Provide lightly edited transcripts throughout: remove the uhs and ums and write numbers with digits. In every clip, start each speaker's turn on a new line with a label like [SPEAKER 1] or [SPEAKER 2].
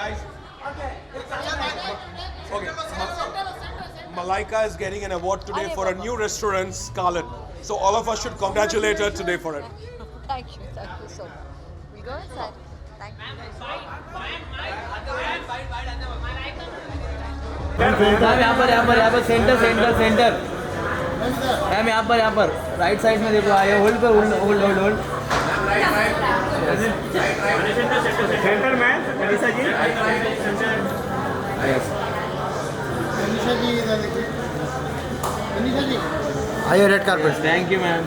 [SPEAKER 1] Okay. Malaika is getting an award today for a new restaurant, Scarlet. So all of us should congratulate her today for it.
[SPEAKER 2] Thank you so much. We go inside. Thank you.
[SPEAKER 3] Ma'am यहाँ पर centre ma'am यहाँ पर right side में देखो आए hold पर hold
[SPEAKER 4] centre man Manisha ji इधर देखिए मनीषा जी
[SPEAKER 3] आइए red carpet thank you ma'am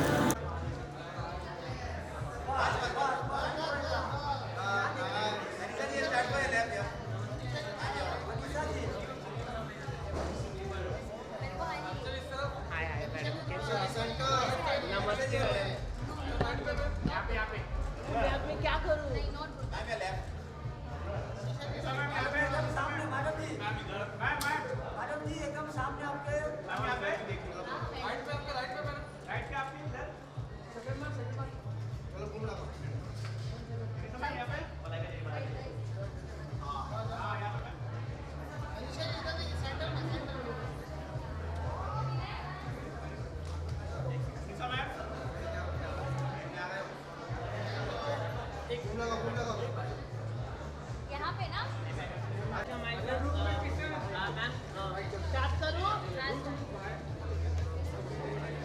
[SPEAKER 2] यहाँ पे ना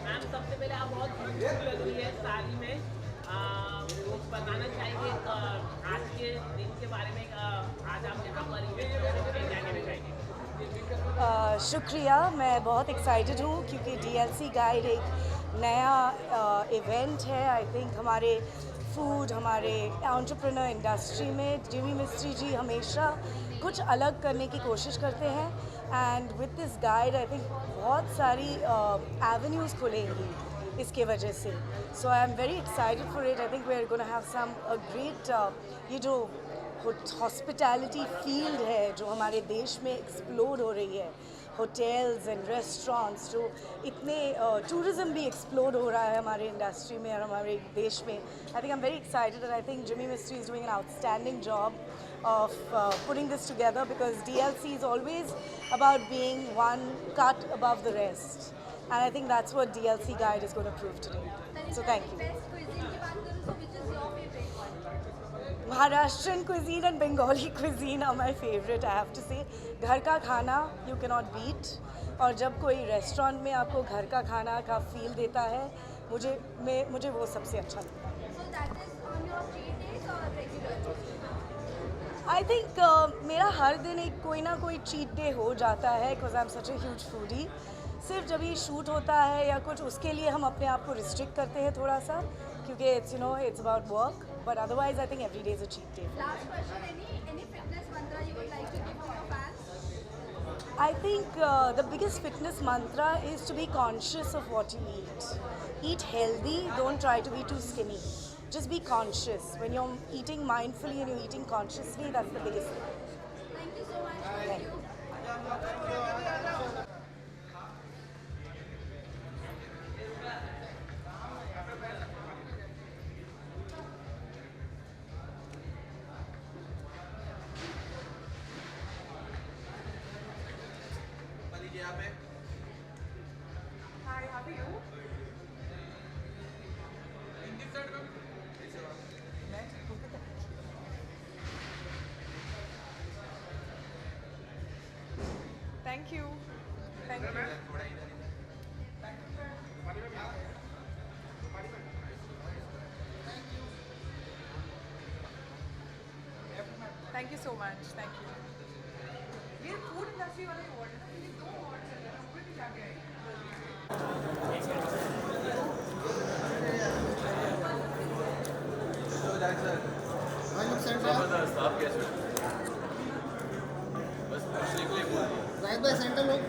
[SPEAKER 5] मैम सबसे पहले आप बहुत ब्यूटीफुल लग रही है साड़ी में वो बताना चाहिए आज के दिन के बारे में आज आप यहाँ पर जानना चाहिए।
[SPEAKER 6] शुक्रिया, मैं बहुत एक्साइटेड हूँ क्योंकि डीएलसी गाइड एक नया इवेंट है। आई थिंक हमारे फूड, हमारे एंटरप्रेन्योर इंडस्ट्री में जिमी मिस्ट्री जी हमेशा कुछ अलग करने की कोशिश करते हैं and with this guide I think बहुत सारी एवेन्यूज़ खुलेंगी इसके वजह से। So I am very excited for it. I think we are gonna have some great ये जो हॉस्पिटैलिटी फील्ड है जो हमारे देश में एक्सप्लोर हो रही है, होटल्स एंड रेस्टोरेंट्स, जो इतने टूरिज़्म भी एक्सप्लोर हो रहा है हमारे इंडस्ट्री में और हमारे देश में। I think I am very excited and I think Jimmy mystery is doing an outstanding job of putting this together because DLC is always about being one cut above the rest, and I think that's what DLC Guide is going to prove today. So thank you. Maharashtrian cuisine and Bengali cuisine are my favorite, I have to say. घर का खाना you cannot beat, और जब कोई restaurant में आपको घर का खाना का फील देता है, मुझे वो सबसे अच्छा लगता है।
[SPEAKER 2] So that is on your cheat days or regular?
[SPEAKER 6] I think मेरा हर दिन एक कोई ना कोई चीट डे हो जाता है because I am such a huge foodie. सिर्फ जब ये शूट होता है या कुछ उसके लिए हम अपने आप को रिस्ट्रिक्ट करते हैं थोड़ा सा, क्योंकि it's it's about work, but otherwise I think every day is a cheat day.
[SPEAKER 2] Last question, any fitness mantra you would like to give to your fans?
[SPEAKER 6] I think the biggest fitness mantra is to be conscious of what you eat. Eat healthy, don't try to be too skinny. Just be conscious. When you're eating mindfully and you're eating consciously, that's the biggest thing.
[SPEAKER 2] Thank you so much. Thank you.
[SPEAKER 7] Hi, how are you? Thank you. Thank you. Thank you so much. Thank you. ये food industry वाला award है ना, ये 2 award चल रहे हैं, ऊपर भी जाके आए।
[SPEAKER 4] राइट बाय सेंटर लोग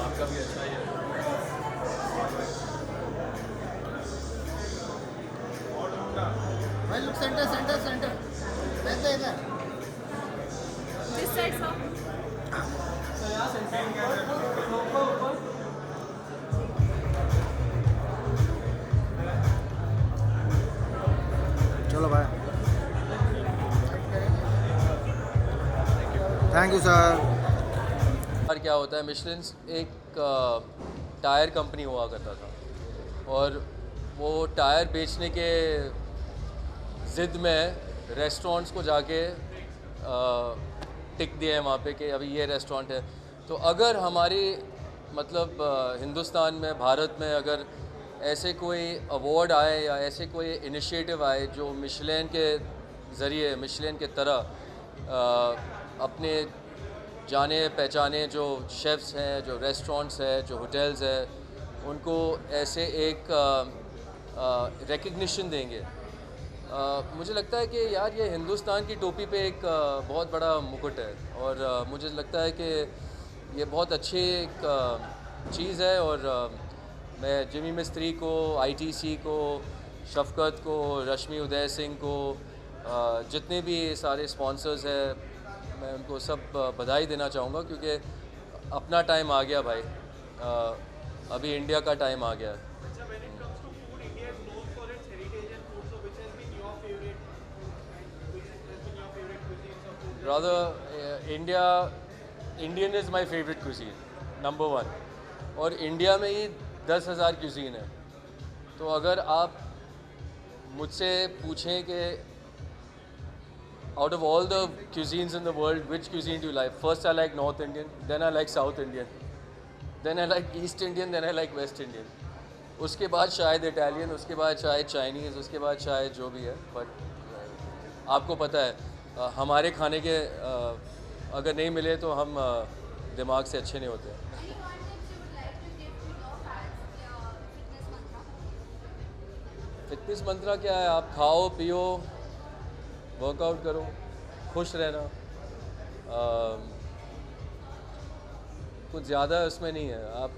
[SPEAKER 3] आपका भी अच्छा ही है
[SPEAKER 4] भाई लुक सेंटर वैसे इधर
[SPEAKER 7] This side, sir.
[SPEAKER 8] चलो भाई, थैंक यू सर।
[SPEAKER 9] और क्या होता है, मिशलिन एक टायर कंपनी हुआ करता था और वो टायर बेचने के ज़िद में रेस्टोरेंट्स को जाके टिक दिए हैं वहाँ पे कि अभी ये रेस्टोरेंट है। तो अगर हमारी मतलब हिंदुस्तान में, भारत में अगर ऐसे कोई अवार्ड आए या ऐसे कोई इनिशिएटिव आए जो मिशलिन के ज़रिए, मिशलिन के तरह अपने जाने पहचाने जो शेफ़्स हैं, जो रेस्टोरेंट्स हैं, जो होटल्स हैं, उनको ऐसे एक रिकग्निशन देंगे, मुझे लगता है कि यार ये हिंदुस्तान की टोपी पे एक बहुत बड़ा मुकुट है और मुझे लगता है कि ये बहुत अच्छी एक चीज़ है। और मैं जिमी मिस्त्री को, आईटीसी को, शफ़क़त को, रश्मि उदय सिंह को, जितने भी सारे स्पॉन्सर्स हैं, मैं उनको सब बधाई देना चाहूँगा क्योंकि अपना टाइम आ गया भाई, अभी इंडिया का टाइम आ गया है। Rather, Indian is my favorite cuisine, number 1. और इंडिया में ही 10,000 cuisine है। तो अगर आप मुझसे पूछें कि out of all the cuisines in the world, which cuisine do you like? First I like North Indian, then I like South Indian, then I like East Indian, then I like West Indian. उसके बाद शायद Italian, उसके बाद शायद Chinese, उसके बाद शायद जो भी है। बट आपको पता है हमारे खाने के अगर नहीं मिले तो हम दिमाग से अच्छे नहीं होते। फिटनेस मंत्रा क्या है? आप खाओ पियो, वर्कआउट करो, खुश रहना, कुछ ज़्यादा उसमें नहीं है। आप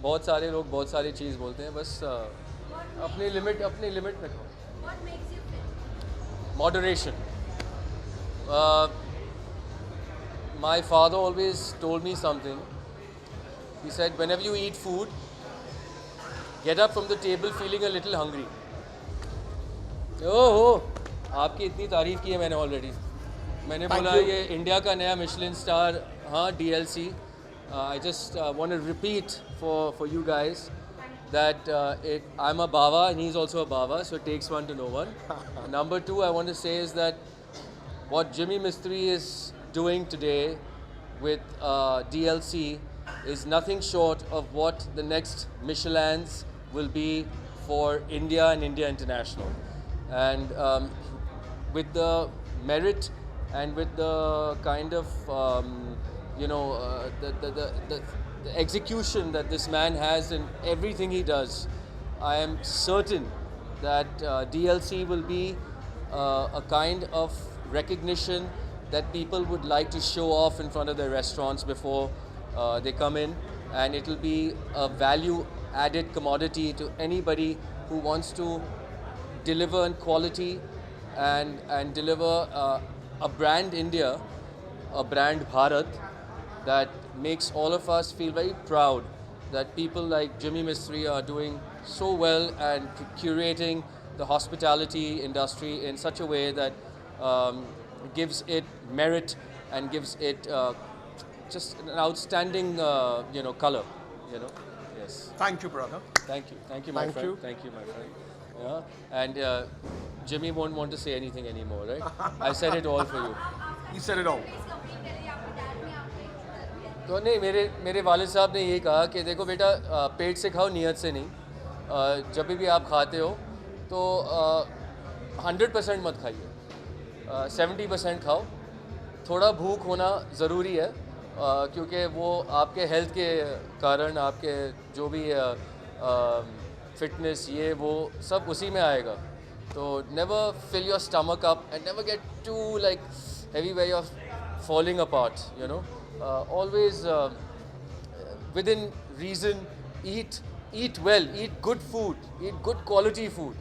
[SPEAKER 9] बहुत सारे लोग बहुत सारी चीज़ बोलते हैं, बस अपनी लिमिट में खाओ। Moderation. My father always told me something. He said, whenever you eat food, get up from the table feeling a little hungry. ओहो, आपकी इतनी तारीफ़ की है मैंने ऑलरेडी। मैंने बोला ये इंडिया का नया मिशलिन स्टार, हाँ, DLC. I just want to repeat for you guys that I'm a Bawa and he's also a Bawa, so it takes one to know one. Number 2, I want to say is that what Jimmy Mistry is doing today with DLC is nothing short of what the next Michelins will be for India and India International. And with the merit and with the kind of the execution that this man has in everything he does, I am certain that DLC will be a kind of recognition that people would like to show off in front of their restaurants before they come in, and it will be a value added commodity to anybody who wants to deliver in quality and deliver a brand India, a brand Bharat that makes all of us feel very proud that people like Jimmy Mistry are doing so well and curating the hospitality industry in such a way that gives it merit and gives it just an outstanding color, yes.
[SPEAKER 1] Thank you, brother.
[SPEAKER 9] Thank you my friend. Thank you my friend. Yeah, and Jimmy won't want to say anything anymore, right? I said it all for you.
[SPEAKER 1] He said it all.
[SPEAKER 9] तो नहीं, मेरे वालिद साहब ने ये कहा कि देखो बेटा, पेट से खाओ, नियत से नहीं। जब भी आप खाते हो तो 100% मत खाइए, 70% खाओ। थोड़ा भूख होना ज़रूरी है क्योंकि वो आपके हेल्थ के कारण, आपके जो भी फिटनेस, ये वो सब उसी में आएगा। तो never fill your stomach up and never get too heavy where you're falling apart, always within reason, eat well, eat good food, eat good quality food,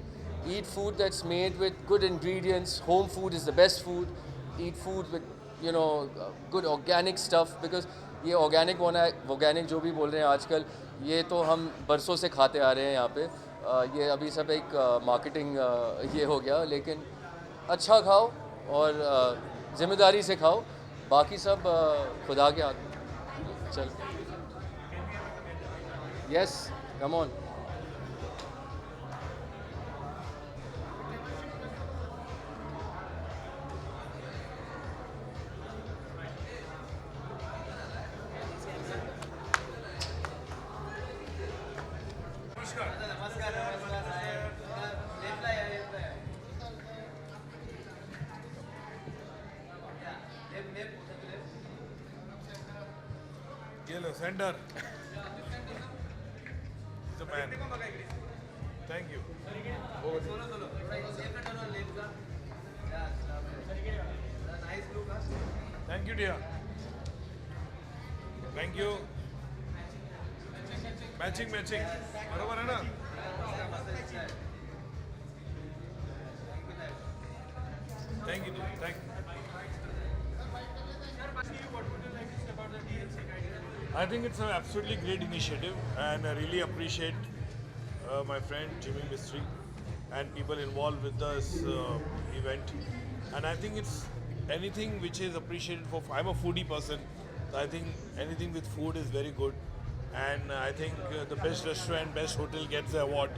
[SPEAKER 9] eat food that's made with good ingredients. Home food is the best food. Eat food with good organic stuff, because ये organic जो भी बोल रहे हैं आजकल, ये तो हम बरसों से खाते आ रहे हैं यहाँ पे, ये अभी सब एक मार्केटिंग ये हो गया, लेकिन अच्छा खाओ और ज़िम्मेदारी से खाओ, बाकी सब खुदा के हाथ में। चल, yes, come on.
[SPEAKER 8] Yellow, center. He's a man. Thank you. Thank you, dear. Thank you. Matching. बराबर है ना? Thank you, dear. Thank you. I think it's an absolutely great initiative, and I really appreciate my friend Jimmy Mistry and people involved with this event. And I think it's anything which is appreciated for. I'm a foodie person, so I think anything with food is very good. And I think the best restaurant, best hotel gets the award.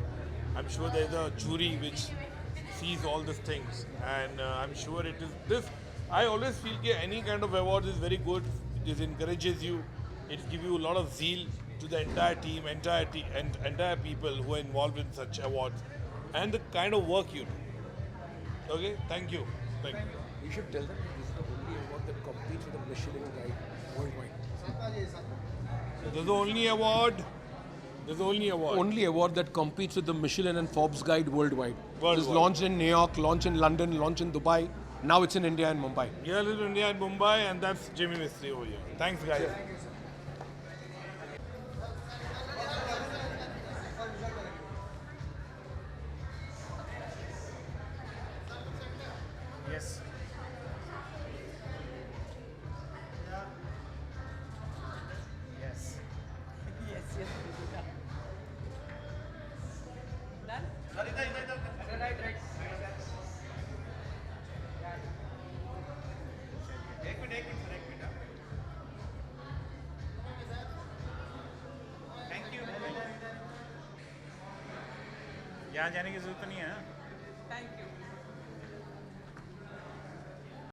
[SPEAKER 8] I'm sure there's a jury which sees all these things, and I'm sure it is this. I always feel that any kind of award is very good. It encourages you. It gives you a lot of zeal to the entire team, and entire people who are involved in such awards, and the kind of work you do. Okay, thank you.
[SPEAKER 1] You should tell them this is the only award that competes with the Michelin Guide worldwide.
[SPEAKER 8] There's the only award.
[SPEAKER 1] Only award that competes with the Michelin and Forbes Guide worldwide. It was
[SPEAKER 8] Worldwide.
[SPEAKER 1] launched in New York, launched in London, launched in Dubai. Now it's in India and Mumbai.
[SPEAKER 8] Here is India and Mumbai, and that's Jimmy Mistry over here. Thanks, guys.
[SPEAKER 4] Yes. Yes.
[SPEAKER 7] Yes. Done?
[SPEAKER 4] यहाँ जाने की जरूरत नहीं है।
[SPEAKER 7] Thank you.